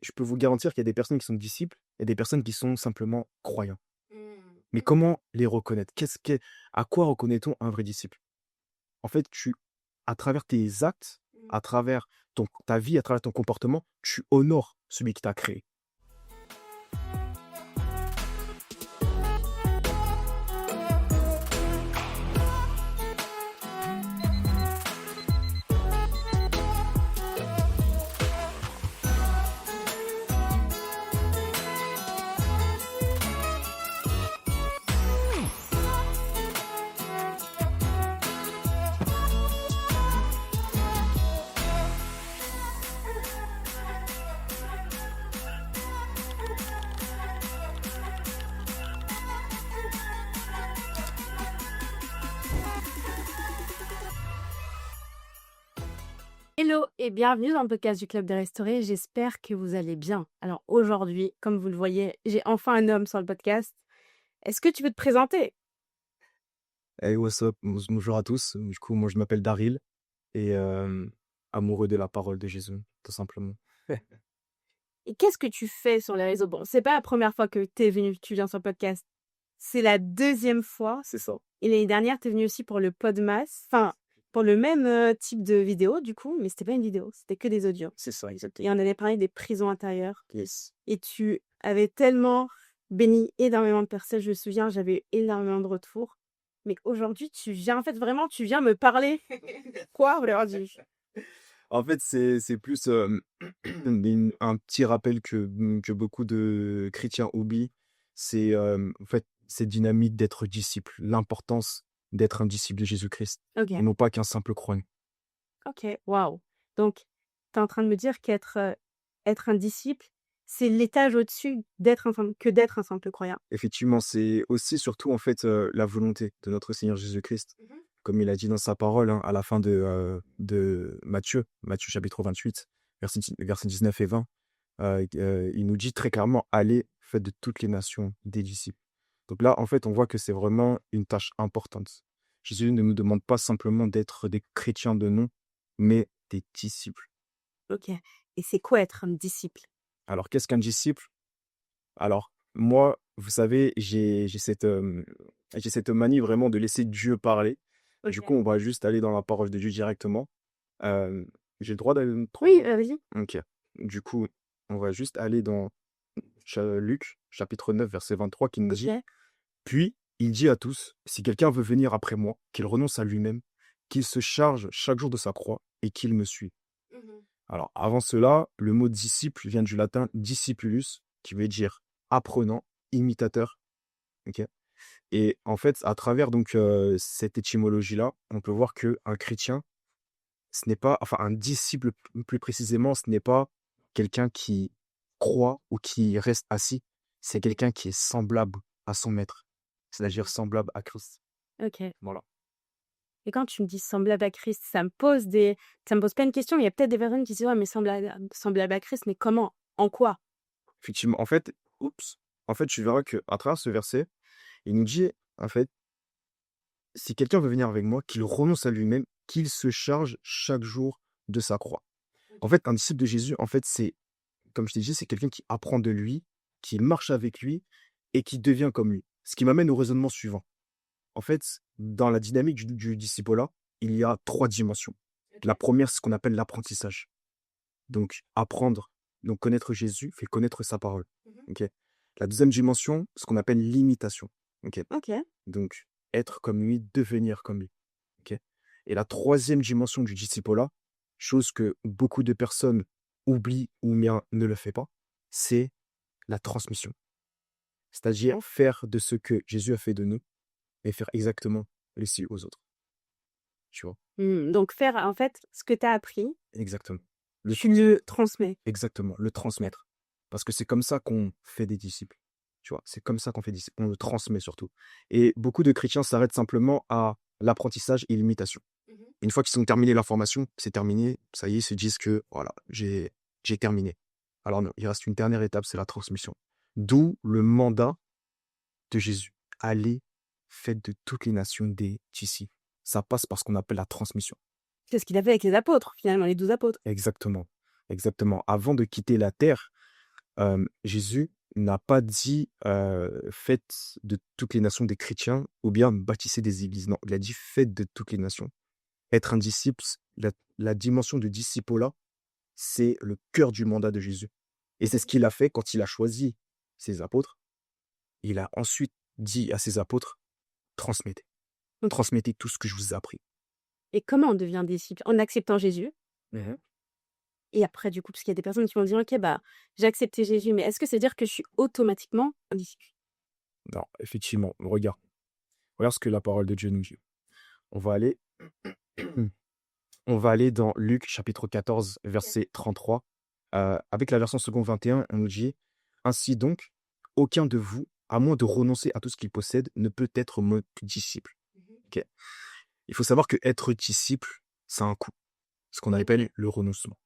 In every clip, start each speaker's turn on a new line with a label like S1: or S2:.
S1: je peux vous garantir qu'il y a des personnes qui sont disciples et des personnes qui sont simplement croyants. Mais
S2: Mmh.
S1: comment les reconnaître? À quoi reconnaît-on un vrai disciple? En fait, à travers tes actes,
S2: Mmh.
S1: à travers ta vie, à travers ton comportement, tu honores celui qui t'a créé.
S2: Hello et bienvenue dans le podcast du Club des Restaurés. J'espère que vous allez bien. Alors aujourd'hui, comme vous le voyez, j'ai enfin un homme sur le podcast. Est-ce que tu peux te présenter?
S1: Hey, what's up? Bonjour à tous. Du coup, moi, je m'appelle Daryl et amoureux de la parole de Jésus, tout simplement.
S2: Et qu'est-ce que tu fais sur les réseaux? Bon, c'est pas la première fois que tu viens sur le podcast. C'est la deuxième fois.
S1: C'est ça.
S2: Et l'année dernière, tu es venu aussi pour le Podmas. Enfin, pour le même type de vidéo, du coup, mais c'était pas une vidéo, c'était que des audios.
S1: C'est ça,
S2: Et
S1: exactement.
S2: on avait parlé des prisons intérieures.
S1: Yes.
S2: Et tu avais tellement béni énormément de personnes. Je me souviens, j'avais eu énormément de retours. Mais aujourd'hui, tu viens, en fait, vraiment, tu viens me parler. Quoi, aujourd'hui?
S1: En fait, c'est plus un petit rappel que beaucoup de chrétiens oublient. C'est en fait, cette dynamique d'être disciple, l'importance d'être un disciple de Jésus-Christ
S2: Ok,
S1: et non pas qu'un simple croyant.
S2: ok, waouh. Donc, tu es en train de me dire être un disciple, c'est l'étage au-dessus d'être un simple croyant.
S1: Effectivement, c'est aussi surtout en fait la volonté de notre Seigneur Jésus-Christ,
S2: Mhm.
S1: comme il a dit dans sa parole hein, à la fin de Matthieu chapitre 28, versets 19 et 20. Il nous dit très clairement, allez, faites de toutes les nations des disciples. Donc là, en fait, on voit que c'est vraiment une tâche importante. Jésus ne nous demande pas simplement d'être des chrétiens de nom, mais des disciples.
S2: Ok. Et c'est quoi être un disciple?
S1: Alors, qu'est-ce qu'un disciple? Alors, moi, vous savez, j'ai cette manie vraiment de laisser Dieu parler. Du coup,
S2: Ok.
S1: on va juste aller dans la parole de Dieu directement. Euh, j'ai le droit d'aller
S2: Oui, vas-y.
S1: OK. Du coup, on va juste aller dans Luc, chapitre 9, verset 23, qui nous dit:
S2: Ok.
S1: «Puis il dit à tous, si quelqu'un veut venir après moi, qu'il renonce à lui-même, qu'il se charge chaque jour de sa croix et qu'il me suit.»
S2: Mhm.
S1: Alors, avant cela, le mot disciple vient du latin discipulus, qui veut dire apprenant, imitateur. OK? Et en fait, à travers donc cette étymologie-là, on peut voir que un chrétien, ce n'est pas enfin un disciple plus précisément, ce n'est pas quelqu'un qui croit ou qui reste assis, c'est quelqu'un qui est semblable à son maître, c'est-à-dire semblable à Christ.
S2: Ok.
S1: Voilà.
S2: Et quand tu me dis semblable à Christ, ça me pose plein de questions. Il y a peut-être des personnes qui se disent: «Ouais, mais semblable à Christ, mais comment? En quoi?»
S1: Effectivement, en fait, tu verras qu'à travers ce verset, il nous dit, en fait: «Si quelqu'un veut venir avec moi, qu'il renonce à lui-même, qu'il se charge chaque jour de sa croix.» En
S2: OK.
S1: fait, un disciple de Jésus, en fait, c'est comme je t'ai dit, c'est quelqu'un qui apprend de lui, qui marche avec lui et qui devient comme lui. Ce qui m'amène au raisonnement suivant. En fait, dans la dynamique du disciple-là, il y a 3 dimensions. La
S2: OK.
S1: première, c'est ce qu'on appelle l'apprentissage. Donc apprendre, donc connaître Jésus fait connaître sa parole.
S2: Mmh.
S1: OK? La deuxième dimension, ce qu'on appelle l'imitation. OK?
S2: OK.
S1: Donc être comme lui, devenir comme lui. OK? Et la troisième dimension du disciple-là, chose que beaucoup de personnes oublient ou bien ne le fait pas, c'est la transmission. C'est-à-dire
S2: OK.
S1: faire de ce que Jésus a fait de nous et faire exactement aussi aux autres. Tu vois?
S2: Donc faire, en fait, ce que tu as appris,
S1: Exactement. Le
S2: tu le transmets.
S1: Exactement, le transmettre. Parce que c'est comme ça qu'on fait des disciples. Tu vois? C'est comme ça qu'on fait des disciples, on le transmet surtout. Et beaucoup de chrétiens s'arrêtent simplement à l'apprentissage et l'imitation.
S2: Mmh.
S1: Une fois qu'ils ont terminé la formation, c'est terminé, ça y est, ils se disent que voilà, j'ai terminé. Alors non, il reste une dernière étape, c'est la transmission. D'où le mandat de Jésus. Allez, faites de toutes les nations des disciples. Ça passe par ce qu'on appelle la transmission.
S2: C'est ce qu'il a fait avec les apôtres, finalement, les 12 apôtres.
S1: Exactement, exactement. Avant de quitter la terre, Jésus n'a pas dit faites de toutes les nations des chrétiens ou bien bâtissez des églises. Non, il a dit faites de toutes les nations. Être un disciple, la dimension de disciple-là, c'est le cœur du mandat de Jésus. Et c'est ce qu'il a fait quand il a choisi ses apôtres. Il a ensuite dit à ses apôtres, transmettez.
S2: Ok.
S1: Transmettez tout ce que je vous ai appris.
S2: Et comment on devient disciple? En acceptant Jésus. Et après, du coup, parce qu'il y a des personnes qui vont dire, ok, bah, j'ai accepté Jésus, mais est-ce que c'est dire que je suis automatiquement un disciple?
S1: Non, effectivement, regarde. Regarde ce que la parole de Dieu nous dit. On va aller, on va aller dans Luc chapitre 14, verset 33. Avec la version seconde 21, on nous dit, ainsi donc, aucun de vous, à moins de renoncer à tout ce qu'il possède, ne peut être mon disciple. Ok. Il faut savoir que être disciple, ça a un coût. Ce qu'on appelle le renoncement.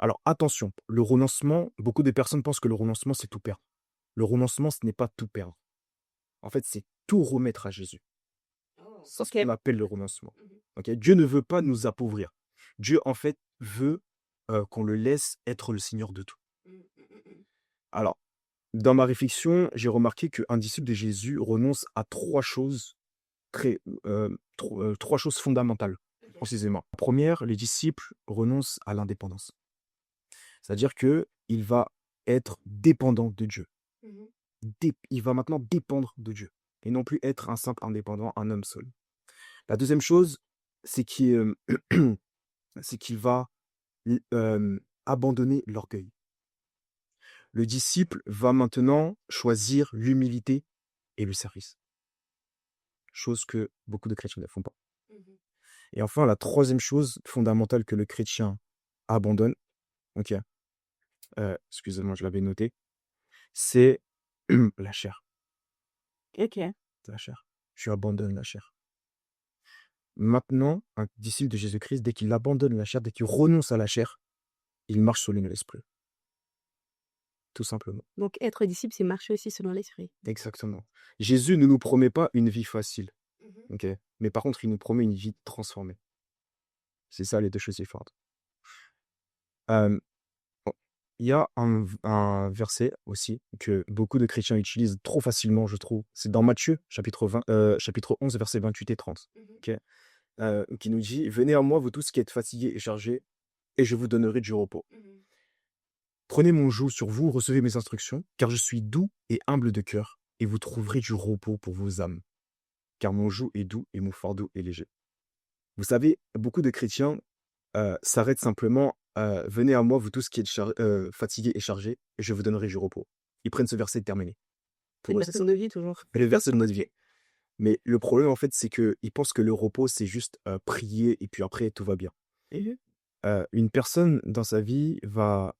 S1: Alors attention, le renoncement, beaucoup de personnes pensent que le renoncement, c'est tout perdre. Le renoncement, ce n'est pas tout perdre. En fait, c'est tout remettre à Jésus. C'est ce
S2: Ok.
S1: qu'on appelle le renoncement. Ok. Dieu ne veut pas nous appauvrir. Dieu, en fait, veut qu'on le laisse être le Seigneur de tout. Alors, dans ma réflexion, j'ai remarqué qu'un disciple de Jésus renonce à trois choses, trois choses fondamentales, précisément. La première, les disciples renoncent à l'indépendance. C'est-à-dire qu'il va être dépendant de Dieu. Il va maintenant dépendre de Dieu et non plus être un simple indépendant, un homme seul. La deuxième chose, c'est qu'il va abandonner l'orgueil. Le disciple va maintenant choisir l'humilité et le service, chose que beaucoup de chrétiens ne font pas. Et enfin, la troisième chose fondamentale que le chrétien abandonne, ok, excusez-moi, je l'avais noté, c'est la chair.
S2: Ok.
S1: La chair. Tu abandonnes la chair. Maintenant, un disciple de Jésus-Christ, dès qu'il abandonne la chair, dès qu'il renonce à la chair, il marche selon l'esprit. Tout simplement.
S2: Donc, être disciple, c'est marcher aussi selon l'esprit.
S1: Exactement. Jésus ne nous promet pas une vie facile, ok, mais par contre, il nous promet une vie transformée. C'est ça les deux choses différentes. Euh, bon, il y a un verset aussi que beaucoup de chrétiens utilisent trop facilement, je trouve. C'est dans Matthieu, chapitre 11, versets 28 et 30, ok, qui nous dit « Venez à moi, vous tous qui êtes fatigués et chargés, et je vous donnerai du repos. Prenez mon joug sur vous, recevez mes instructions, car je suis doux et humble de cœur, et vous trouverez du repos pour vos âmes. Car mon joug est doux et mon fardeau est léger. » Vous savez, beaucoup de chrétiens s'arrêtent simplement venez à moi, vous tous qui êtes fatigués et chargés, et je vous donnerai du repos. Ils prennent ce verset terminé.
S2: C'est une façon de vie, toujours.
S1: Le verset de notre vie. Mais le problème, en fait, c'est qu'ils pensent que le repos, c'est juste prier, et puis après, tout va bien. Une personne dans sa vie va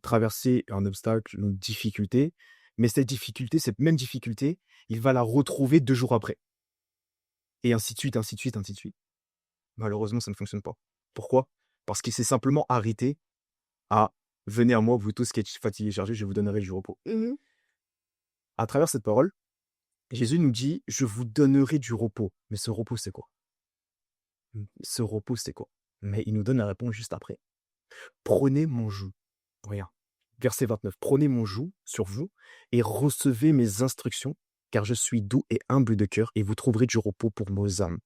S1: traverser un obstacle, une difficulté, mais cette même difficulté, il va la retrouver 2 jours après. Et ainsi de suite, ainsi de suite, ainsi de suite. Malheureusement, ça ne fonctionne pas. Pourquoi? Parce qu'il s'est simplement arrêté à « Venez à moi, vous tous qui êtes fatigués et chargés, je vous donnerai du repos ». À travers cette parole, Jésus nous dit « Je vous donnerai du repos ». Mais ce repos, c'est quoi? Ce repos, c'est quoi? Mais il nous donne la réponse juste après. Prenez mon joug. Regarde. Verset 29. Prenez mon joug sur vous et recevez mes instructions, car je suis doux et humble de cœur, et vous trouverez du repos pour vos âmes.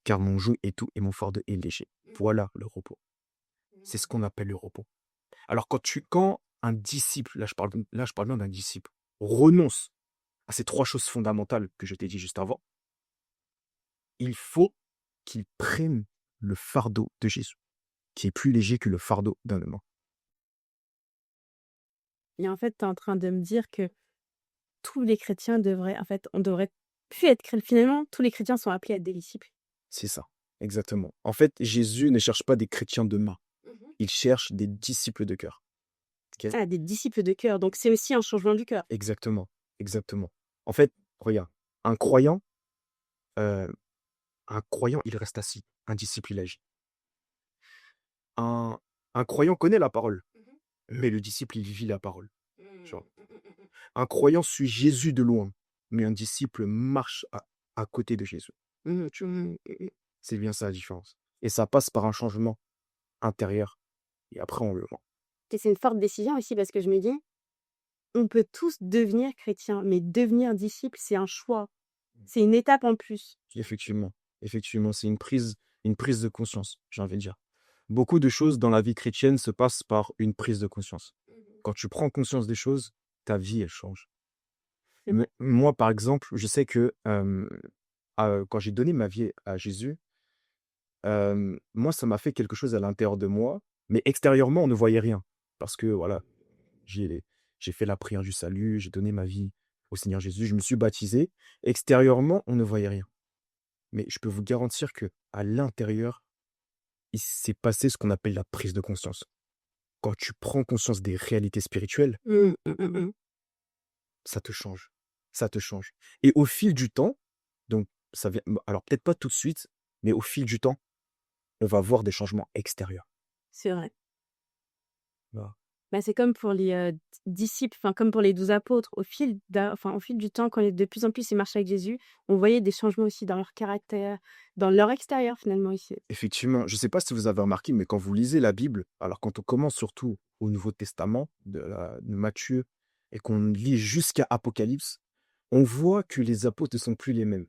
S1: Car mon joug est doux et mon fardeau est léger. Voilà le repos. C'est ce qu'on appelle le repos. Alors quand un disciple, là je parle bien d'un disciple, renonce à ces trois choses fondamentales que je t'ai dit juste avant, il faut qu'il prenne le fardeau de Jésus, qui est plus léger que le fardeau d'un homme.
S2: Et en fait, tu es en train de me dire que tous les chrétiens devraient, en fait, on devrait plus être finalement, tous les chrétiens sont appelés à être des disciples.
S1: C'est ça, exactement. En fait, Jésus ne cherche pas des chrétiens de main, il cherche des disciples de cœur. Ok.
S2: Ah, des disciples de cœur. Donc, c'est aussi un changement du cœur.
S1: Exactement, exactement. En fait, regarde, un croyant, il reste assis. Un disciple, il agit. Un croyant connaît la parole, mais le disciple, il vit la parole. Tu vois. Un croyant suit Jésus de loin, mais un disciple marche à côté de Jésus. C'est bien ça la différence. Et ça passe par un changement intérieur. Et après, on le voit.
S2: Et c'est une forte décision aussi parce que je me dis, on peut tous devenir chrétiens, mais devenir disciple, c'est un choix. C'est une étape en plus.
S1: Effectivement, effectivement, c'est une prise de conscience, j'ai envie de dire. Beaucoup de choses dans la vie chrétienne se passent par une prise de conscience. Quand tu prends conscience des choses, ta vie, elle change. Mais moi, par exemple, je sais que quand j'ai donné ma vie à Jésus, moi, ça m'a fait quelque chose à l'intérieur de moi, mais extérieurement, on ne voyait rien. Parce que voilà, j'ai j'ai fait la prière du salut, j'ai donné ma vie au Seigneur Jésus, je me suis baptisé. Extérieurement, on ne voyait rien. Mais je peux vous garantir que à l'intérieur, il s'est passé ce qu'on appelle la prise de conscience. Quand tu prends conscience des réalités spirituelles, ça te change. Ça te change. Et au fil du temps, donc ça vient, alors peut-être pas tout de suite, mais au fil du temps, on va voir des changements extérieurs.
S2: C'est vrai.
S1: Voilà.
S2: Bah, c'est comme pour les, disciples, enfin, comme pour les 12 apôtres. Au fil du temps, quand de plus en plus ils marchaient avec Jésus, on voyait des changements aussi dans leur caractère, dans leur extérieur finalement aussi.
S1: Effectivement, je ne sais pas si vous avez remarqué, mais quand vous lisez la Bible, alors quand on commence surtout au Nouveau Testament, de Matthieu, et qu'on lit jusqu'à Apocalypse, on voit que les apôtres ne sont plus les mêmes.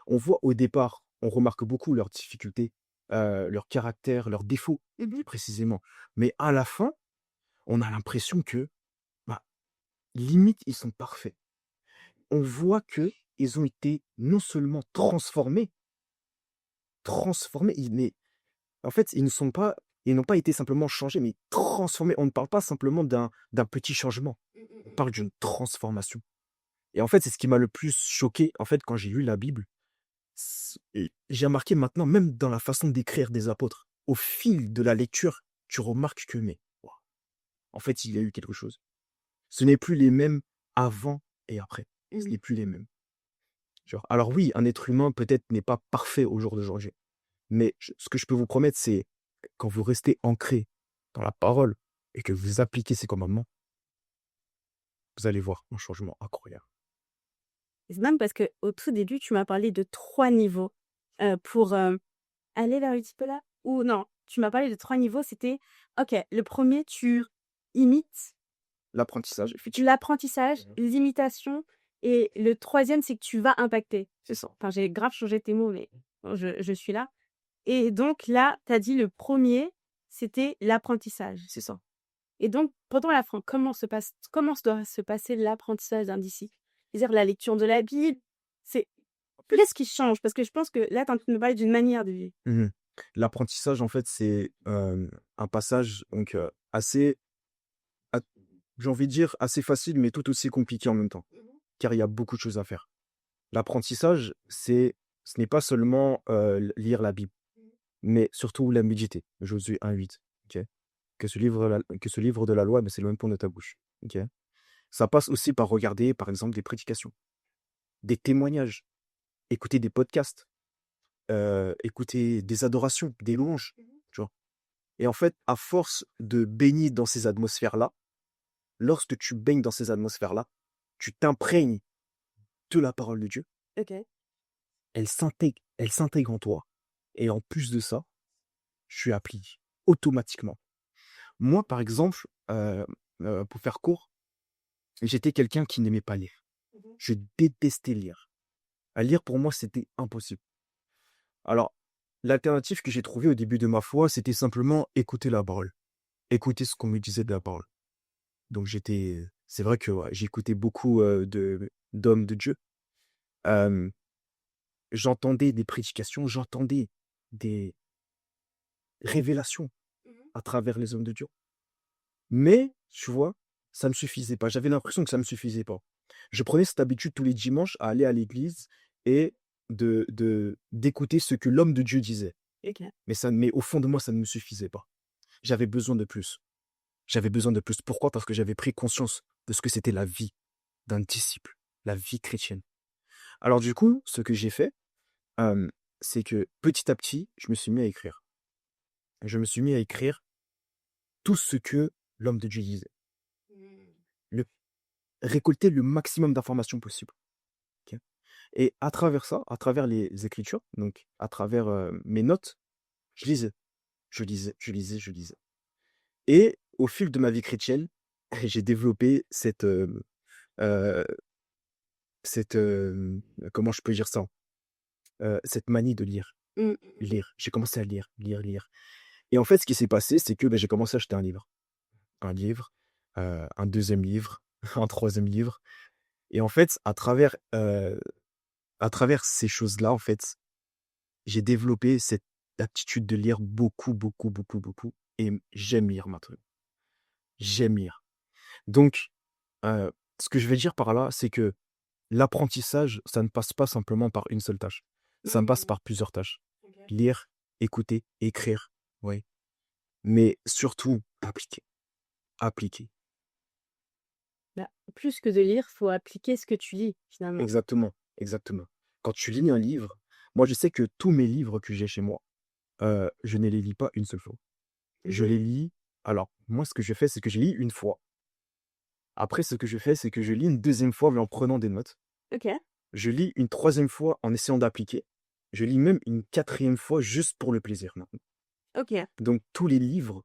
S1: On voit au départ, on remarque beaucoup leurs difficultés, leur caractère, leurs défauts, plus précisément. Mais à la fin, on a l'impression que, bah, limite, ils sont parfaits. On voit que ils ont été non seulement transformés, mais en fait, ils n'ont pas été simplement changés, mais transformés. On ne parle pas simplement d'un petit changement. On parle d'une transformation. Et en fait, c'est ce qui m'a le plus choqué, en fait, quand j'ai lu la Bible. Et j'ai remarqué maintenant, même dans la façon d'écrire des apôtres, au fil de la lecture, tu remarques que, mais, waouh, en fait, il y a eu quelque chose. Ce n'est plus les mêmes avant et après. Ce n'est plus les mêmes. Genre, alors oui, un être humain peut-être n'est pas parfait au jour d'aujourd'hui. Mais ce que je peux vous promettre, c'est quand vous restez ancré dans la parole et que vous appliquez ces commandements, vous allez voir un changement incroyable.
S2: Et c'est même parce qu'au tout début, tu m'as parlé de 3 niveaux, pour, aller vers le disciple-là? Ou non, tu m'as parlé de 3 niveaux, c'était OK, le premier tu imites,
S1: L'apprentissage, effectivement.
S2: l'apprentissage, l'imitation et le troisième c'est que tu vas impacter.
S1: C'est ça.
S2: Enfin, j'ai grave changé tes mots, mais bon, je suis là. Et donc là, tu as dit le premier c'était l'apprentissage.
S1: C'est ça.
S2: Et donc pendant la fin, comment doit se passer l'apprentissage d'un disciple? C'est-à-dire la lecture de la Bible, c'est qu'est-ce qui change? Parce que je pense que là, tu es en train de me parler d'une manière de vivre.
S1: Mmh. L'apprentissage, en fait, c'est un passage donc assez, a- j'ai envie de dire, assez facile, mais tout aussi compliqué en même temps, car il y a beaucoup de choses à faire. L'apprentissage, ce n'est pas seulement lire la Bible, mais surtout la méditer. Josué 1,8. Ok. Que ce livre de la loi ne s'éloigne point de ta bouche. Ok. Ça passe aussi par regarder, par exemple, des prédications, des témoignages, écouter des podcasts, écouter des adorations, des louanges, tu vois. Et en fait, à force de baigner dans ces atmosphères-là, lorsque tu baignes dans ces atmosphères-là, tu t'imprègnes de la parole de Dieu,
S2: OK.
S1: elle s'intègre en toi. Et en plus de ça, tu appliques automatiquement. Moi, par exemple, pour faire court, j'étais quelqu'un qui n'aimait pas lire. Je détestais lire. À lire, pour moi, c'était impossible. Alors, l'alternative que j'ai trouvée au début de ma foi, c'était simplement écouter la parole. Écouter ce qu'on me disait de la parole. Donc c'est vrai que ouais, j'écoutais beaucoup d'hommes de Dieu. Euh, J'entendais des prédications, j'entendais des révélations à travers les hommes de Dieu. Mais, tu vois, ça ne me suffisait pas. J'avais l'impression que ça ne me suffisait pas. Je prenais cette habitude tous les dimanches à aller à l'église et d'écouter ce que l'homme de Dieu disait.
S2: OK.
S1: Mais au fond de moi, ça ne me suffisait pas. J'avais besoin de plus. J'avais besoin de plus. Pourquoi? Parce que j'avais pris conscience de ce que c'était la vie d'un disciple, la vie chrétienne. Alors du coup, ce que j'ai fait, c'est que petit à petit, je me suis mis à écrire. Je me suis mis à écrire tout ce que l'homme de Dieu disait. Le, Récolter le maximum d'informations possible. Ok. Et à travers ça, à travers les écritures, donc à travers mes notes, je lisais. Je lisais. Et au fil de ma vie chrétienne, j'ai développé heu, comment je peux dire ça? Cette manie de lire,
S2: Mmh, mmh, mmh.
S1: lire. J'ai commencé à lire, lire, lire et en fait, ce qui s'est passé, c'est que, j'ai commencé à acheter un livre, un deuxième livre, un troisième livre et en fait, à travers ces choses-là, en fait, j'ai développé cette aptitude de lire beaucoup, beaucoup, beaucoup, beaucoup et j'aime lire maintenant. J'aime lire. Donc, ce que je vais dire par là, c'est que l'apprentissage, ça ne passe pas simplement par une seule tâche. Ça passe
S2: Mmh.
S1: par plusieurs tâches.
S2: OK.
S1: Lire, écouter, écrire, oui. Mais surtout, appliquer, appliquer.
S2: Bah, plus que de lire, faut appliquer ce que tu lis, finalement.
S1: Exactement, exactement. Quand tu lis un livre, moi je sais que tous mes livres que j'ai chez moi, je ne les lis pas une seule fois. Je
S2: Mmh.
S1: les lis alors moi ce que je fais, c'est que je lis une fois. Après ce que je fais, c'est que je lis une deuxième fois, mais en prenant des notes.
S2: OK,
S1: Je lis une troisième fois en essayant d'appliquer. Je lis même une quatrième fois juste pour le plaisir maintenant.
S2: OK.
S1: Donc tous les livres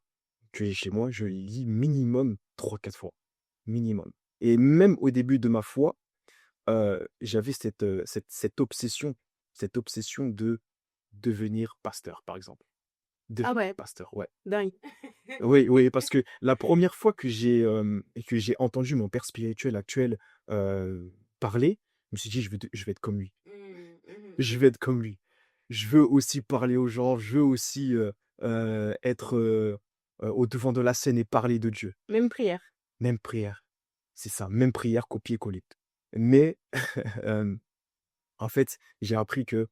S1: que j'ai chez moi, je les lis minimum trois quatre fois, minimum et même au début de ma foi, j'avais cette obsession de devenir pasteur, par exemple.
S2: Ah
S1: Devenir
S2: ouais,
S1: pasteur, ouais.
S2: dingue.
S1: Oui, oui, parce que la première fois que j'ai entendu mon père spirituel actuel, parler, je me suis dit: «Je vais être comme lui.
S2: Mmh, mmh
S1: Je vais être comme lui. Je veux aussi parler aux gens, je veux aussi, être, au-devant de la scène et parler de Dieu».
S2: Même prière.
S1: Même prière, c'est ça, même prière copier-coller. Mais hem, en fait, j'ai appris que,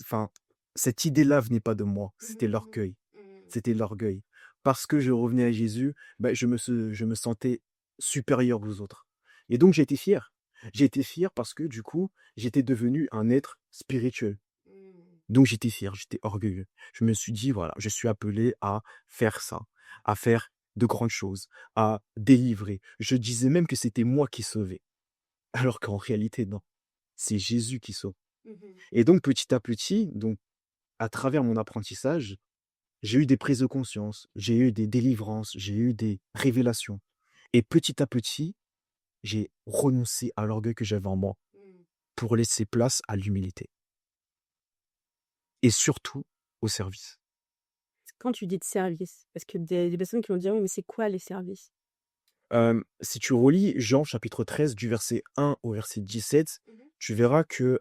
S1: enfin, cette idée-là venait pas de moi,
S2: Mmh
S1: c'était
S2: mh,
S1: l'orgueil.
S2: mmh. Mmh.
S1: C'était l'orgueil. Parce que je revenais à Jésus, je me sentais supérieur aux autres et donc j'étais fier. J'étais fier parce que du coup, j'étais devenu un être spirituel.
S2: Mmh.
S1: Donc j'étais fier, j'étais orgueilleux. Je me suis dit: «Voilà, je suis appelé à faire ça, à faire de grandes choses, à délivrer». Je disais même que c'était moi qui sauvais, alors qu'en réalité non, c'est Jésus qui sauve
S2: Mmh.
S1: et donc petit à petit, donc à travers mon apprentissage, j'ai eu des prises de conscience, j'ai eu des délivrances, j'ai eu des révélations et petit à petit, j'ai renoncé à l'orgueil que j'avais en moi
S2: Mmh.
S1: pour laisser place à l'humilité et surtout au service.
S2: Quand tu dis de service, parce que des personnes qui vont dire: «Oui, mais c'est quoi les services?»
S1: Si tu relis Jean chapitre 13 du verset 1 au verset 17,
S2: Mmh mh.
S1: tu verras que,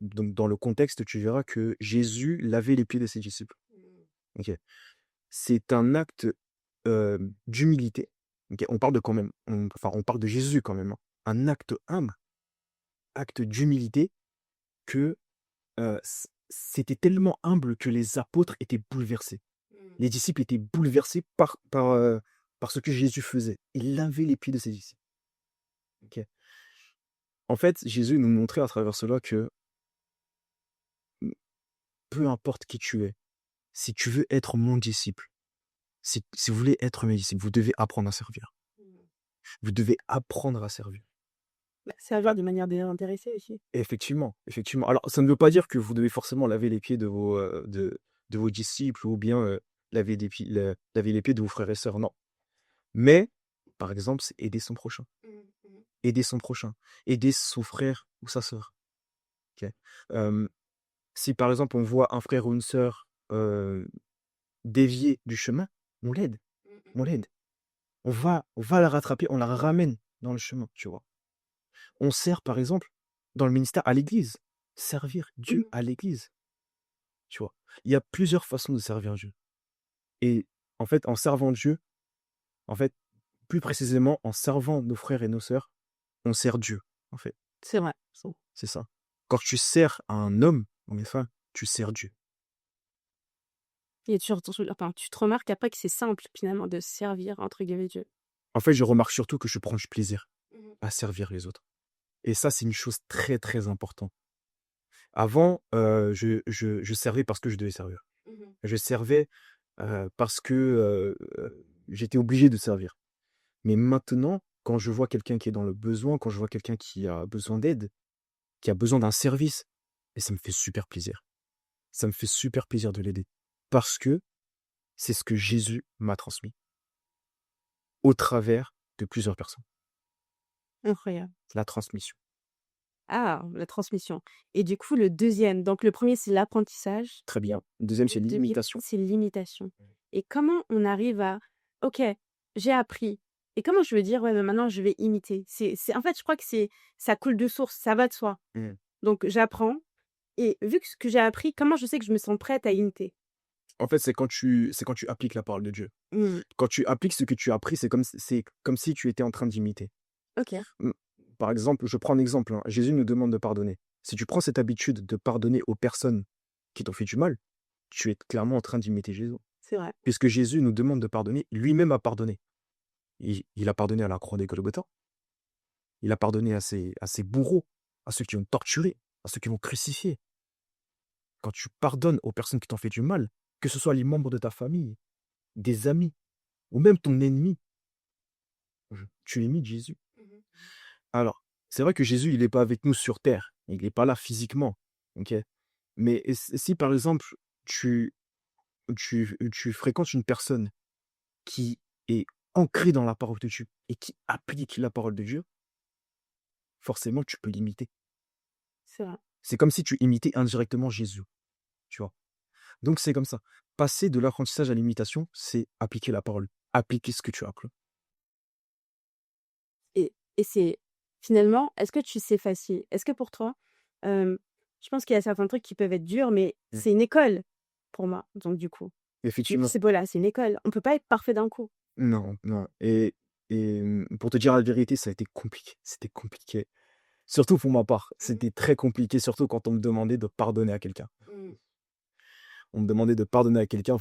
S1: donc dans le contexte, tu verras que Jésus lavait les pieds de ses disciples.
S2: Mmh.
S1: OK. C'est un acte, d'humilité. OK, on parle de quand même on parle de Jésus quand même, hein. Un acte humble, acte d'humilité que, c'était tellement humble que les apôtres étaient bouleversés.
S2: Mmh.
S1: Les disciples étaient bouleversés par ce que Jésus faisait. Il lavait les pieds de ses disciples. OK. En fait, Jésus nous montrait à travers cela que, mmh, peu importe qui tu es, si tu veux être mon disciple, si vous voulez être mes disciples, vous devez apprendre à servir.
S2: Mmh.
S1: Vous devez apprendre à servir.
S2: Bah, servir de manière désintéressée aussi.
S1: Effectivement, effectivement. Alors, ça ne veut pas dire que vous devez forcément laver les pieds de vos disciples ou bien, laver les pieds de vos frères et sœurs, non. Mais, par exemple, c'est aider son prochain,
S2: Mmh. Mmh.
S1: aider son prochain, aider son frère ou sa sœur, OK? Hem, Si par exemple on voit un frère ou une sœur, dévier du chemin, on l'aide,
S2: Mmh mh.
S1: on l'aide. On va la rattraper, on la ramène dans le chemin, tu vois? On sert par exemple dans le ministère à l'église, servir Dieu
S2: Mmh.
S1: à l'église. Tu vois? Il y a plusieurs façons de servir Dieu et en fait, en servant Dieu, en fait, plus précisément, en servant nos frères et nos sœurs, on sert Dieu, en fait.
S2: C'est vrai.
S1: C'est ça. Quand tu sers un homme, enfin, tu sers Dieu.
S2: Et tu te remarques après que c'est simple finalement de «servir» entre guillemets Dieu.
S1: En fait, je remarque surtout que je prends du plaisir
S2: Mmh.
S1: à servir les autres et ça, c'est une chose très, très importante. Avant, je servais parce que je devais servir.
S2: Mmh.
S1: Je servais, parce que, j'étais obligé de servir. Mais maintenant, quand je vois quelqu'un qui est dans le besoin, quand je vois quelqu'un qui a besoin d'aide, qui a besoin d'un service et ça me fait super plaisir. Ça me fait super plaisir de l'aider parce que c'est ce que Jésus m'a transmis au travers de plusieurs personnes.
S2: Incroyable.
S1: La transmission.
S2: Ah, la transmission. Et du coup, le deuxième, donc le premier, c'est l'apprentissage.
S1: Très bien. Le deuxième,
S2: Le
S1: c'est
S2: deuxième,
S1: l'imitation.
S2: c'est l'imitation. Et comment on arrive à, OK, j'ai appris. Et comment je veux dire, ouais, mais maintenant, je vais imiter. En fait, je crois que ça coule de source, ça va de soi.
S1: Mmh.
S2: Donc, j'apprends. Et vu que ce que j'ai appris, comment je sais que je me sens prête à imiter?
S1: En fait, c'est quand tu appliques la parole de Dieu.
S2: Mmh.
S1: Quand tu appliques ce que tu as appris, c'est comme si tu étais en train d'imiter.
S2: OK.
S1: Mmh. Par exemple, je prends un exemple, hein, Jésus nous demande de pardonner. Si tu prends cette habitude de pardonner aux personnes qui t'ont fait du mal, tu es clairement en train d'imiter Jésus.
S2: C'est vrai.
S1: Puisque Jésus nous demande de pardonner, lui-même a pardonné. Il a pardonné à la croix des Golgotha. Il a pardonné à ses bourreaux, à ceux qui ont torturé, à ceux qui l'ont crucifié. Quand tu pardonnes aux personnes qui t'ont fait du mal, que ce soit les membres de ta famille, des amis, ou même ton ennemi, tu imites Jésus.
S2: Mmh.
S1: Alors, c'est vrai que Jésus, il n'est pas avec nous sur terre. Il n'est pas là physiquement. Ok. Mais si par exemple, tu, tu fréquentes une personne qui est ancrée dans la parole de Dieu et qui applique la parole de Dieu, forcément, tu peux l'imiter.
S2: C'est vrai.
S1: C'est comme si tu imitais indirectement Jésus, tu vois. Donc, c'est comme ça. Passer de l'apprentissage à l'imitation, c'est appliquer la parole, appliquer ce que tu as appris.
S2: Et c'est finalement, est-ce que c'est facile? Est-ce que pour toi, je pense qu'il y a certains trucs qui peuvent être durs, mais
S1: Mm.
S2: c'est une école pour moi. Donc du coup,
S1: Effectivement.
S2: c'est voilà, c'est une école. On peut pas être parfait d'un coup.
S1: Non, non. Et pour te dire la vérité, ça a été compliqué. C'était compliqué. Surtout pour ma part. C'était très compliqué, surtout quand on me demandait de pardonner à quelqu'un.
S2: Mmh.
S1: On me demandait de pardonner à quelqu'un,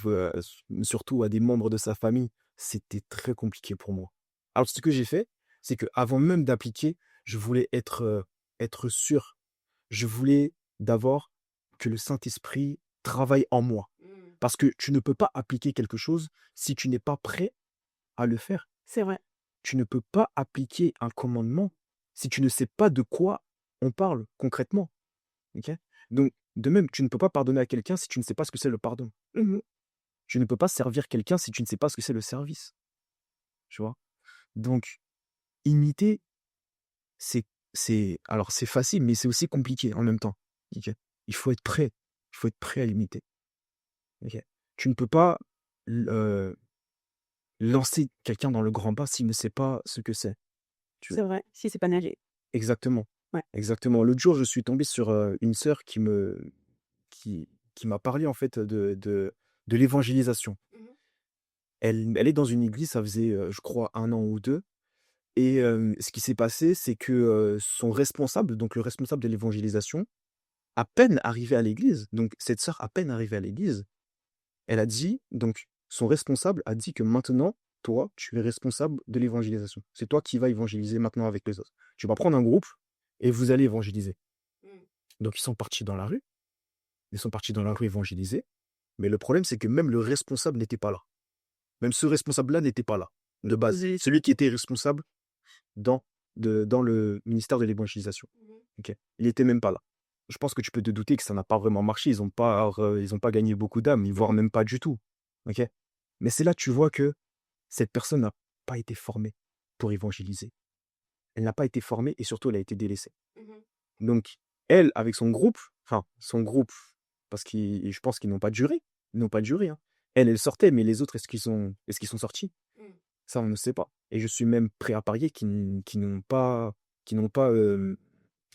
S1: surtout à des membres de sa famille. C'était très compliqué pour moi. Alors, ce que j'ai fait, c'est qu'avant même d'appliquer, je voulais être sûr. Je voulais d'abord que le Saint-Esprit travaille en moi.
S2: Mmh.
S1: Parce que tu ne peux pas appliquer quelque chose si tu n'es pas prêt à le faire.
S2: C'est vrai.
S1: Tu ne peux pas appliquer un commandement si tu ne sais pas de quoi on parle concrètement. Ok. Donc, de même, tu ne peux pas pardonner à quelqu'un si tu ne sais pas ce que c'est le pardon.
S2: Mmh.
S1: Tu ne peux pas servir quelqu'un si tu ne sais pas ce que c'est le service. Tu vois. Donc, imiter, alors c'est facile, mais c'est aussi compliqué en même temps. Ok. Il faut être prêt. Il faut être prêt à l'imiter. Ok. Tu ne peux pas lancer quelqu'un dans le grand bain s'il ne sait pas ce que c'est.
S2: C'est vrai, si c'est pas nager.
S1: Exactement.
S2: Ouais.
S1: Exactement. L'autre jour, je suis tombé sur une sœur qui m'a parlé en fait de l'évangélisation.
S2: Mmh.
S1: Elle est dans une église, ça faisait, je crois, 1 an ou 2. Et ce qui s'est passé, c'est que son responsable, donc le responsable de l'évangélisation, à peine arrivé à l'église, donc cette sœur, à peine arrivée à l'église, elle a dit, donc son responsable a dit que maintenant, toi, tu es responsable de l'évangélisation. C'est toi qui vas évangéliser maintenant avec les autres. Tu vas prendre un groupe et vous allez évangéliser.
S2: Mmh.
S1: Donc ils sont partis dans la rue. Ils sont partis dans la rue évangéliser. Mais le problème, c'est que même le responsable n'était pas là. Même ce responsable-là n'était pas là, de base. Celui qui était responsable dans le ministère de l'évangélisation.
S2: Mmh.
S1: Ok. Il n'était même pas là. Je pense que tu peux te douter que ça n'a pas vraiment marché. Ils n'ont pas gagné beaucoup d'âmes, voire même pas du tout. Ok. Mais c'est là que tu vois que cette personne n'a pas été formée pour évangéliser. Elle n'a pas été formée et surtout, elle a été délaissée.
S2: Mmh.
S1: Donc, elle, avec son groupe, parce que je pense qu'ils n'ont pas duré. Ils n'ont pas duré. Hein. Elle sortait, mais les autres, est-ce qu'ils sont sortis?
S2: Mmh.
S1: Ça, on ne sait pas. Et je suis même prêt à parier qu'ils n'ont pas, qu'ils n'ont pas,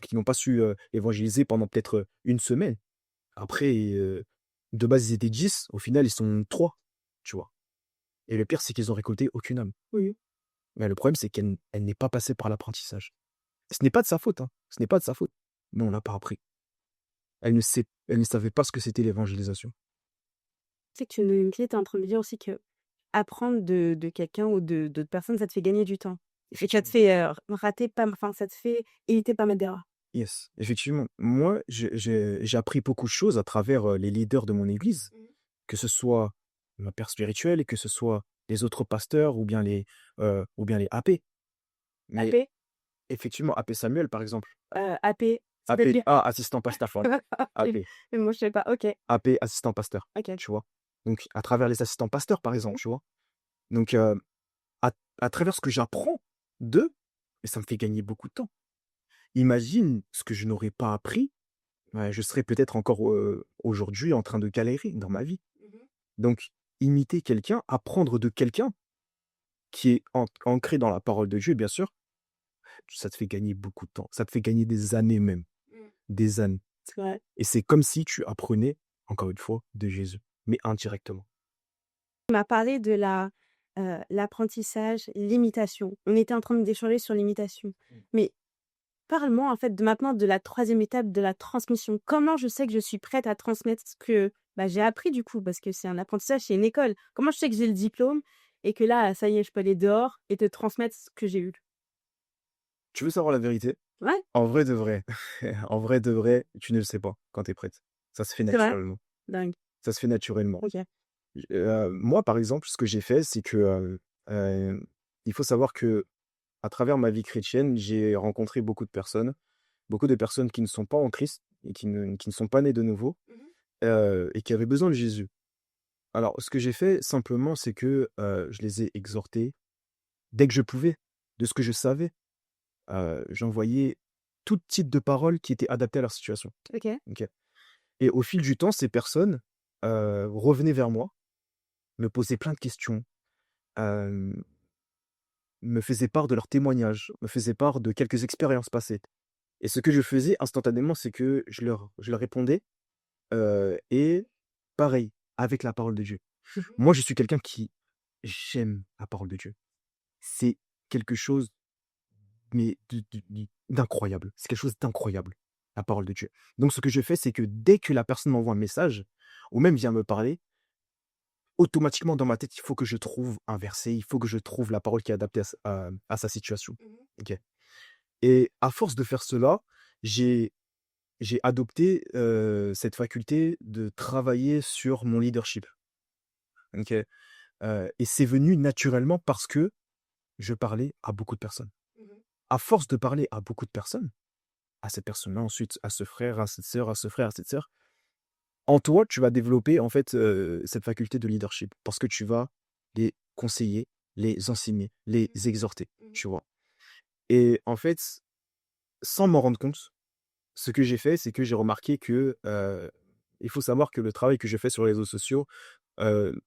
S1: qu'ils n'ont pas su évangéliser pendant peut-être 1 semaine. Après, de base, ils étaient 10. Au final, ils sont 3, tu vois. Et le pire, c'est qu'ils ont récolté aucune âme.
S2: Oui.
S1: Mais le problème, c'est qu'elle n'est pas passée par l'apprentissage. Ce n'est pas de sa faute, hein. Ce n'est pas de sa faute. Mais on l'a pas appris. Elle ne savait pas ce que c'était l'évangélisation.
S2: Tu sais que tu es en train de me dire aussi que apprendre de quelqu'un ou d'autres personnes, ça te fait gagner du temps. Et ça te fait ça te fait éviter pas mal d'erreurs.
S1: Yes, effectivement. Moi, j'ai appris beaucoup de choses à travers les leaders de mon église,
S2: Mmh.
S1: que ce soit ma père spirituel et que ce soit les autres pasteurs ou bien les AP. Mais
S2: AP,
S1: effectivement, AP Samuel, par exemple.
S2: AP,
S1: AP,
S2: c'est-à-dire?
S1: assistant pasteur, pardon. AP,
S2: Mais moi, je sais pas. OK,
S1: AP, assistant pasteur,
S2: OK.
S1: tu vois. Donc, à travers les assistants pasteurs, par exemple, tu vois. Donc, à, à travers ce que j'apprends d'eux, et ça me fait gagner beaucoup de temps. Imagine ce que je n'aurais pas appris, ouais, je serais peut-être encore aujourd'hui en train de galérer dans ma vie. Donc, imiter quelqu'un, apprendre de quelqu'un qui est ancré dans la parole de Dieu, bien sûr, ça te fait gagner beaucoup de temps. Ça te fait gagner des années même, des années.
S2: C'est vrai.
S1: Et c'est comme si tu apprenais, encore une fois, de Jésus, mais indirectement.
S2: Tu m'as parlé de l'apprentissage, l'imitation. On était en train d'échanger sur l'imitation. Mais parle-moi en fait de maintenant de la troisième étape de la transmission. Comment je sais que je suis prête à transmettre ce que j'ai appris du coup, parce que c'est un apprentissage, c'est une école. Comment je sais que j'ai le diplôme et que là, ça y est, je peux aller dehors et te transmettre ce que j'ai eu?
S1: Tu veux savoir la vérité?
S2: Ouais,
S1: En vrai de vrai, en vrai de vrai, tu ne le sais pas quand tu es prête. Ça se fait
S2: c'est vrai?
S1: naturellement.
S2: Dingue.
S1: Ça se fait naturellement.
S2: OK.
S1: Moi, par exemple, ce que j'ai fait, c'est que, il faut savoir que à travers ma vie chrétienne, j'ai rencontré beaucoup de personnes qui ne sont pas en Christ et qui ne sont pas nées de nouveau, et qui avaient besoin de Jésus. Alors, ce que j'ai fait simplement, c'est que, je les ai exhortés dès que je pouvais, de ce que je savais. J'envoyais tout type de paroles qui étaient adaptées à leur situation.
S2: OK.
S1: OK? Et au fil du temps, ces personnes, revenaient vers moi, me posaient plein de questions, hem, me faisaient part de leurs témoignages, me faisaient part de quelques expériences passées. Et ce que je faisais instantanément, c'est que je leur répondais, et pareil, avec la parole de Dieu. Moi, je suis quelqu'un qui j'aime la parole de Dieu. C'est quelque chose, mais d'incroyable. C'est quelque chose d'incroyable, la parole de Dieu. Donc ce que je fais, c'est que dès que la personne m'envoie un message ou même vient me parler, automatiquement dans ma tête, il faut que je trouve un verset, il faut que je trouve la parole qui est adaptée à sa situation. OK? Et à force de faire cela, j'ai j'ai adopté, cette faculté de travailler sur mon leadership. OK? Et c'est venu naturellement parce que je parlais à beaucoup de personnes. À force de parler à beaucoup de personnes, à cette personne-là, ensuite à ce frère, à cette sœur, à ce frère, à cette sœur, en toi, tu vas développer en fait, cette faculté de leadership parce que tu vas les conseiller, les enseigner, les exhorter, tu vois? Et en fait, sans m'en rendre compte, ce que j'ai fait, c'est que j'ai remarqué que, il faut savoir que le travail que je fais sur les réseaux sociaux, heu,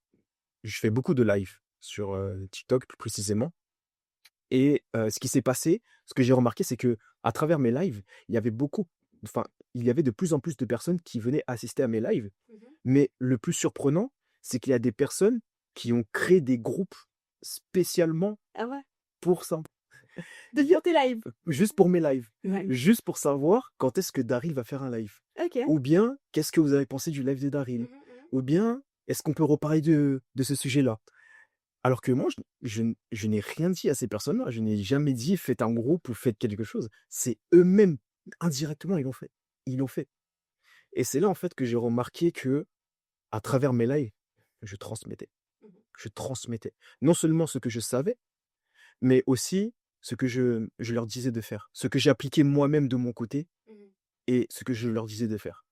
S1: je fais beaucoup de live sur, TikTok plus précisément. Et ce qui s'est passé, ce que j'ai remarqué, c'est que à travers mes lives, il y avait beaucoup enfin, il y avait de plus en plus de personnes qui venaient assister à mes lives. Mais le plus surprenant, c'est qu'il y a des personnes qui ont créé des groupes spécialement
S2: Ah ouais?
S1: pour ça,
S2: Devient tes lives?
S1: juste pour mes lives,
S2: Ouais.
S1: juste pour savoir quand est-ce que Daryl va faire un live.
S2: OK.
S1: Ou bien, qu'est-ce que vous avez pensé du live de Daryl? Ou bien, est-ce qu'on peut reparler de ce sujet-là? Alors que moi, je n'ai rien dit à ces personnes-là. Je n'ai jamais dit: «Faites un groupe ou faites quelque chose». C'est eux-mêmes, indirectement, ils l'ont fait. Ils l'ont fait. Et c'est là, en fait, que j'ai remarqué que à travers mes lives, je transmettais. Je transmettais. Non seulement ce que je savais, mais aussi ce que je leur disais de faire. Ce que j'ai appliqué moi-même de mon côté et ce que je leur disais de faire.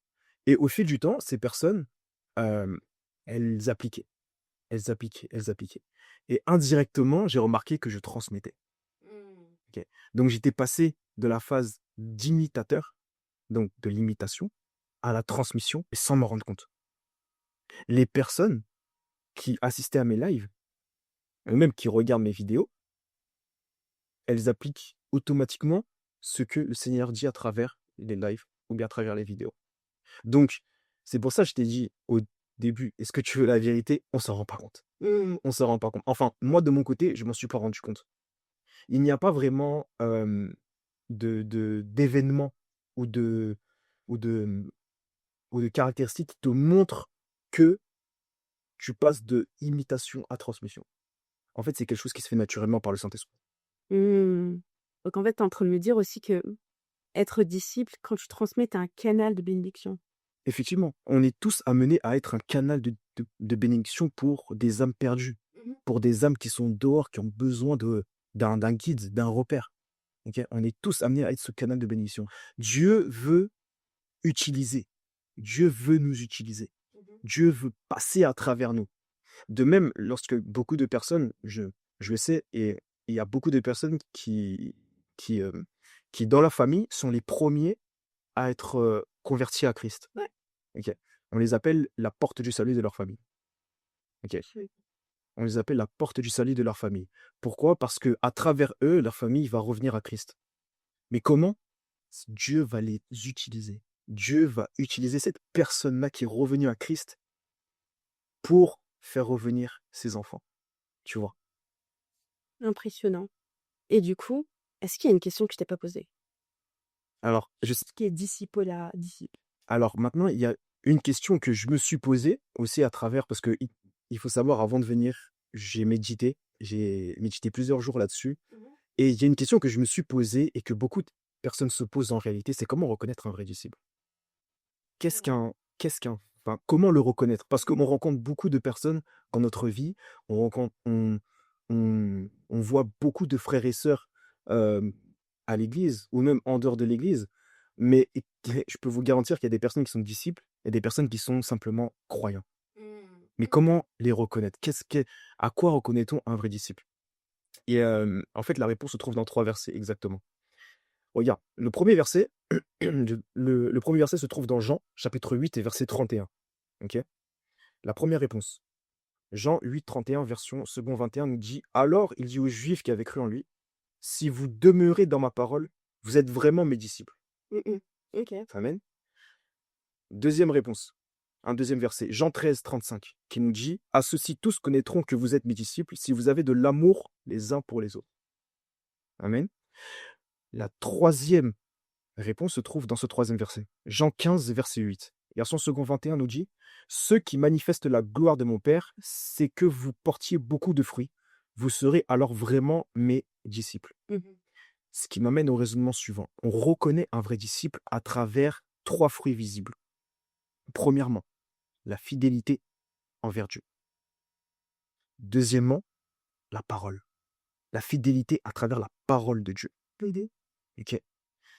S1: Et au fil du temps, ces personnes, hem, elles appliquaient. Elles appliquaient, elles appliquaient. Et indirectement, j'ai remarqué que je transmettais. OK. Donc j'étais passé de la phase d'imitateur, donc de l'imitation, à la transmission et sans m'en rendre compte. Les personnes qui assistaient à mes lives, même qui regardent mes vidéos, elles appliquent automatiquement ce que le Seigneur dit à travers les lives ou bien à travers les vidéos. Donc, c'est pour ça que je t'ai dit au début: «Est-ce que tu veux la vérité?» On s'en rend pas compte. On s'en rend pas compte. Enfin, moi, de mon côté, je m'en suis pas rendu compte. Il n'y a pas vraiment, d'événements ou de ou de, ou de caractéristiques qui te montrent que tu passes de imitation à transmission. En fait, c'est quelque chose qui se fait naturellement par le Saint-Esprit.
S2: Mmh. Donc en fait, tu es en train de me dire aussi que être disciple, quand tu transmets, tu un canal de bénédiction.
S1: Effectivement, on est tous amenés à être un canal de bénédiction pour des âmes perdues, pour des âmes qui sont dehors, qui ont besoin d'un guide, d'un repère. OK? On est tous amenés à être ce canal de bénédiction. Dieu veut utiliser. Dieu veut nous utiliser. Dieu veut passer à travers nous. De même, lorsque beaucoup de personnes, je le sais, et il y a beaucoup de personnes qui, qui dans la famille sont les premiers à être convertis à Christ.
S2: Ouais.
S1: Ok. On les appelle la porte du salut de leur famille. Ok.
S2: Oui.
S1: On les appelle la porte du salut de leur famille. Pourquoi? Parce que à travers eux, leur famille va revenir à Christ. Mais comment? Dieu va les utiliser. Dieu va utiliser cette personne-là qui est revenue à Christ pour faire revenir ses enfants. Tu vois?
S2: Impressionnant. Et du coup, est-ce qu'il y a une question que je t'ai pas posée?
S1: Alors,
S2: Ce qui est disciple à disciple.
S1: alors maintenant, il y a une question que je me suis posée aussi à travers, parce que il faut savoir, avant de venir, j'ai médité plusieurs jours là-dessus. Et il y a une question que je me suis posée et que beaucoup de personnes se posent en réalité, c'est comment reconnaître un vrai disciple? Enfin, comment le reconnaître? Parce qu'on rencontre beaucoup de personnes dans notre vie, on rencontre, on voit beaucoup de frères et sœurs à l'église ou même en dehors de l'église, mais je peux vous garantir qu'il y a des personnes qui sont disciples et des personnes qui sont simplement croyants. Mais comment les reconnaître? À quoi reconnaît-on un vrai disciple? Et en fait, la réponse se trouve dans 3 versets exactement. Regarde, le premier verset, le 1er verset se trouve dans Jean, chapitre 8 et verset 31. OK? La première réponse. Jean 8, 31, version second 21 nous dit: «Alors il dit aux Juifs qui avaient cru en lui: "Si vous demeurez dans ma parole, vous êtes vraiment mes disciples"».
S2: OK.
S1: Amen. Deuxième réponse, un deuxième verset, Jean 13, 35, qui nous dit: «À ceux-ci tous connaîtront que vous êtes mes disciples, si vous avez de l'amour les uns pour les autres». Amen. La troisième réponse se trouve dans ce troisième verset. Jean 15, verset 8. Version second 21 nous dit: «Ceux qui manifestent la gloire de mon Père, c'est que vous portiez beaucoup de fruits. Vous serez alors vraiment mes disciples». Ce qui m'amène au raisonnement suivant. On reconnaît un vrai disciple à travers 3 fruits visibles. Premièrement, la fidélité envers Dieu. Deuxièmement, la parole. La fidélité à travers la parole de Dieu. OK?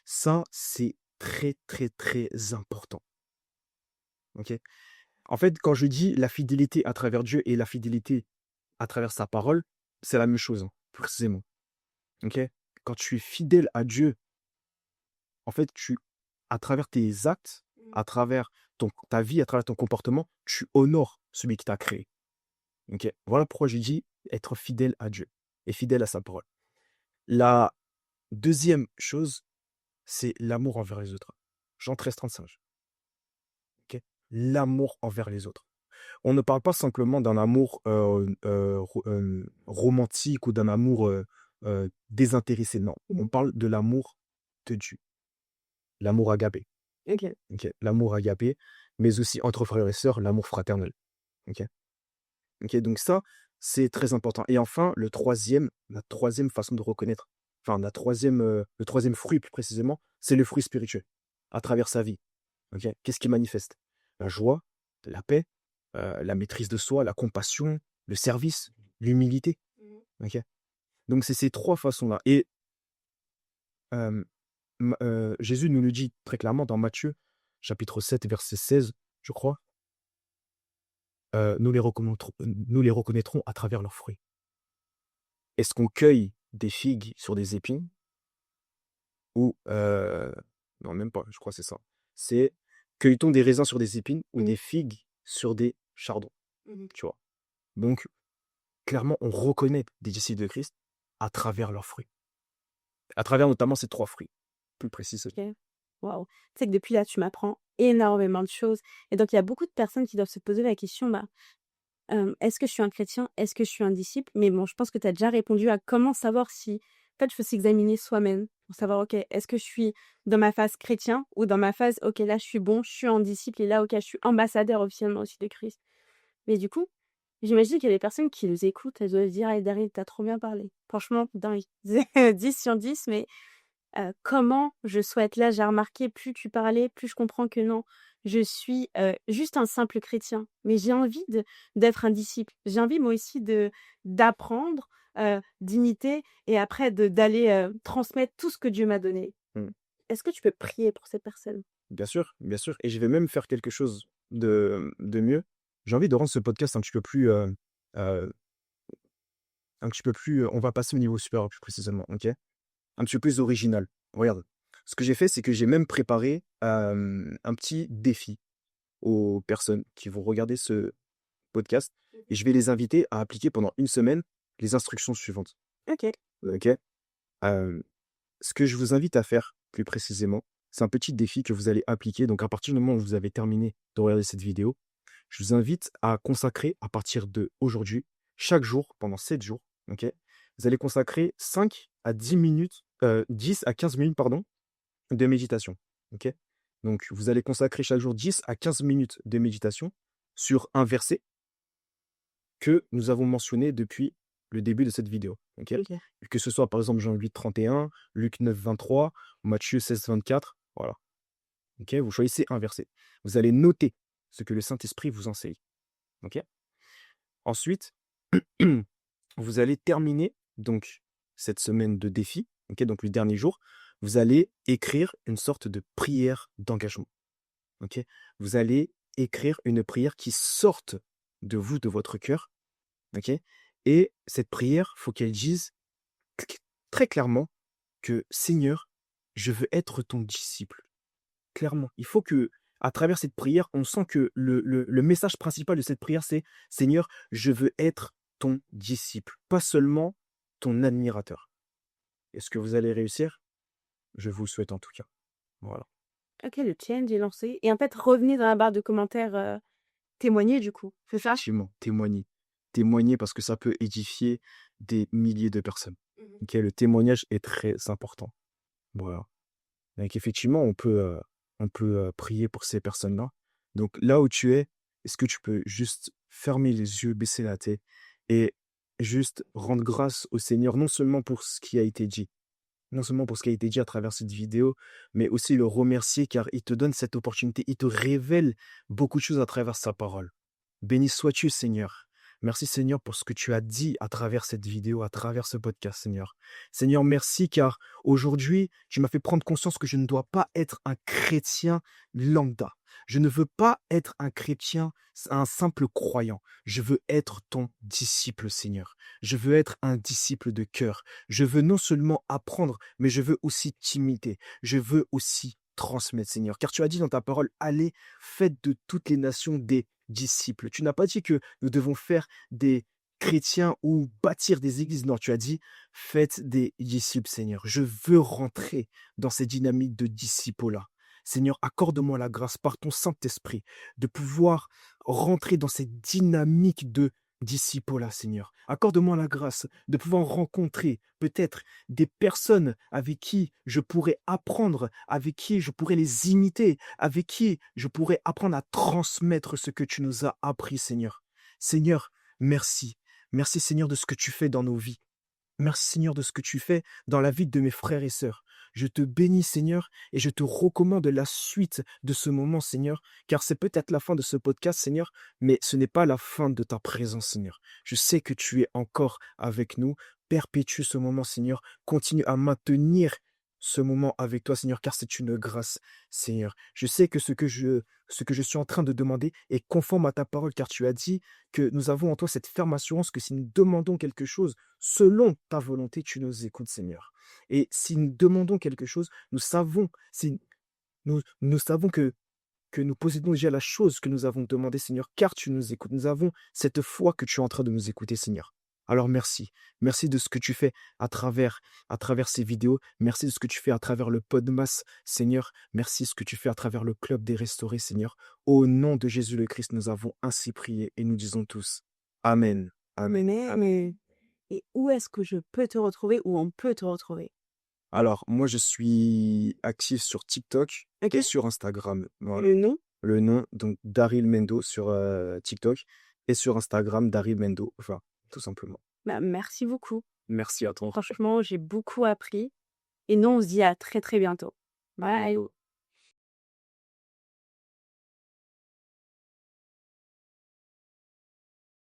S1: Ça, c'est très, très, très important. OK? En fait, quand je dis la fidélité à travers Dieu et la fidélité à travers sa parole, c'est la même chose, hein, précisément. OK? Quand tu es fidèle à Dieu, en fait, à travers tes actes, à travers ta vie, à travers ton comportement, tu honores celui qui t'a créé. OK? Voilà pourquoi j'ai dit être fidèle à Dieu et fidèle à sa parole. La deuxième chose, c'est l'amour envers les autres. Jean 13, 35. OK? L'amour envers les autres. On ne parle pas simplement d'un amour romantique ou d'un amour désintéressé. Non, on parle de l'amour de Dieu, l'amour agapé.
S2: OK.
S1: OK? L'amour agapé, mais aussi entre frères et sœurs, l'amour fraternel. OK? OK, donc ça, c'est très important. Et enfin, la troisième façon de reconnaître, enfin le troisième fruit plus précisément, c'est le fruit spirituel, à travers sa vie. OK? Qu'est-ce qui manifeste? La joie, la paix, la maîtrise de soi, la compassion, le service, l'humilité. OK? Donc c'est ces 3 façons-là et hem, Jésus nous le dit très clairement dans Matthieu, chapitre 7, verset 16, je crois. Nous les reconnaîtrons à travers leurs fruits. Est-ce qu'on cueille des figues sur des épines ou non, même pas, je crois que c'est ça. C'est: cueille-t-on des raisins sur des épines ou des figues sur des chardons? Tu vois? Donc clairement, on reconnaît des disciples de Christ à travers leurs fruits. À travers notamment ces 3 fruits, plus précisément.
S2: OK. Waouh! Tu sais que depuis là, tu m'apprends énormément de choses et donc il y a beaucoup de personnes qui doivent se poser la question, bah, est-ce que je suis un chrétien? Est-ce que je suis un disciple? Mais bon, je pense que tu as déjà répondu à comment savoir si en fait, il faut s'examiner soi-même pour savoir, OK, est-ce que je suis dans ma phase chrétien ou dans ma phase, OK, là, je suis bon, je suis en disciple et là, OK, je suis ambassadeur officiellement aussi de Christ. Mais du coup, j'imagine qu'il y a des personnes qui nous écoutent, elles doivent se dire: «Hey Daryl, tu trop bien parlé. Franchement, dingue. 10 sur 10, mais comment je souhaite là, j'ai remarqué plus tu parlais, plus je comprends que non, je suis, juste un simple chrétien, mais j'ai envie d'être un disciple. J'ai envie moi aussi d'apprendre, d'imiter et après d'aller, transmettre tout ce que Dieu m'a donné.
S1: Mmh.
S2: Est-ce que tu peux prier pour cette personne?
S1: Bien sûr et je vais même faire quelque chose de mieux. j'ai envie de rendre ce podcast un petit peu plus, heu, un petit peu plus, on va passer au niveau supérieur plus précisément, OK? Un petit peu plus original. Regarde, ce que j'ai fait, c'est que j'ai même préparé, un petit défi aux personnes qui vont regarder ce podcast et je vais les inviter à appliquer pendant une semaine les instructions suivantes,
S2: OK.
S1: OK? Hem, Ce que je vous invite à faire plus précisément, c'est un petit défi que vous allez appliquer. Donc à partir du moment où vous avez terminé de regarder cette vidéo, je vous invite à consacrer à partir d'aujourd'hui, chaque jour, pendant 7 jours, OK? Vous allez consacrer 5 à 10 minutes, 10 à 15 minutes, pardon, de méditation, OK? Donc vous allez consacrer chaque jour 10 à 15 minutes de méditation sur un verset que nous avons mentionné depuis le début de cette vidéo, OK?
S2: OK.
S1: Que ce soit par exemple Jean 8, 31, Luc 9, 23, Matthieu 16, 24, voilà, OK? Vous choisissez un verset. Vous allez noter ce que le Saint-Esprit vous enseigne, OK? Ensuite, vous allez terminer donc cette semaine de défi, OK? Donc le dernier jour, vous allez écrire une sorte de prière d'engagement, OK? Vous allez écrire une prière qui sorte de vous, de votre cœur, OK? Et cette prière, faut qu'elle dise c très clairement que: «Seigneur, je veux être ton disciple». Clairement, il faut que, à travers cette prière, on sent que le message principal de cette prière, c'est: «Seigneur, je veux être ton disciple, pas seulement ton admirateur». Est-ce que vous allez réussir? Je vous le souhaite en tout cas. Voilà.
S2: OK, le challenge est lancé et en fait, revenez dans la barre de commentaires, témoigner du coup, c'est ça?
S1: Effectivement, témoigner. Témoigner parce que ça peut édifier des milliers de personnes.
S2: Mmh.
S1: OK, le témoignage est très important. Voilà. Donc effectivement, on peut, prier pour ces personnes-là. Donc là où tu es, est-ce que tu peux juste fermer les yeux, baisser la tête et juste rendre grâce au Seigneur, non seulement pour ce qui a été dit, non seulement pour ce qui a été dit à travers cette vidéo, mais aussi le remercier car il te donne cette opportunité, il te révèle beaucoup de choses à travers sa parole. Béni sois-tu, Seigneur. Merci, Seigneur, pour ce que tu as dit à travers cette vidéo, à travers ce podcast, Seigneur. Seigneur, merci car aujourd'hui, tu m'as fait prendre conscience que je ne dois pas être un chrétien lambda. Je ne veux pas être un chrétien, un simple croyant. Je veux être ton disciple, Seigneur. Je veux être un disciple de cœur. Je veux non seulement apprendre, mais je veux aussi t'imiter. Je veux aussi transmettre, Seigneur. Car tu as dit dans ta parole, allez, faites de toutes les nations des disciples. Tu n'as pas dit que nous devons faire des chrétiens ou bâtir des églises. Non, tu as dit, faites des disciples, Seigneur. Je veux rentrer dans ces dynamiques de disciples-là. Seigneur, accorde-moi la grâce par ton Saint-Esprit de pouvoir rentrer dans cette dynamique de disciples-là, Seigneur. Accorde-moi la grâce de pouvoir rencontrer peut-être des personnes avec qui je pourrais apprendre, avec qui je pourrais les imiter, avec qui je pourrais apprendre à transmettre ce que tu nous as appris, Seigneur. Seigneur, merci. Merci, Seigneur, de ce que tu fais dans nos vies. Merci Seigneur de ce que tu fais dans la vie de mes frères et sœurs. Je te bénis Seigneur et je te recommande la suite de ce moment Seigneur, car c'est peut-être la fin de ce podcast Seigneur, mais ce n'est pas la fin de ta présence Seigneur. Je sais que tu es encore avec nous. Perpétue ce moment Seigneur. Continue à maintenir ce moment avec toi Seigneur, car c'est une grâce Seigneur. Je sais que ce que je suis en train de demander est conforme à ta parole, car tu as dit que nous avons en toi cette ferme assurance que si nous demandons quelque chose, selon ta volonté, tu nous écoutes, Seigneur. Et si nous demandons quelque chose, nous savons, si nous savons que nous possédons déjà la chose que nous avons demandé, Seigneur, car tu nous écoutes. Nous avons cette foi que tu es en train de nous écouter, Seigneur. Alors merci. Merci de ce que tu fais à travers ces vidéos. Merci de ce que tu fais à travers le Podmas, Seigneur. Merci de ce que tu fais à travers le Club des Restaurés, Seigneur. Au nom de Jésus le Christ, nous avons ainsi prié et nous disons tous Amen. Amen. Amen.
S2: Mais et où est-ce que je peux te retrouver, où on peut te retrouver?
S1: Alors, moi, je suis actif sur TikTok et
S2: OK.
S1: sur Instagram. Voilà.
S2: Le nom?
S1: Le nom, donc Daryl Mendo sur TikTok et sur Instagram, Daryl Mendo. Enfin, tout simplement.
S2: Bah, merci beaucoup.
S1: Merci à toi.
S2: Franchement, j'ai beaucoup appris et nous, on se dit à très, très bientôt. Bye.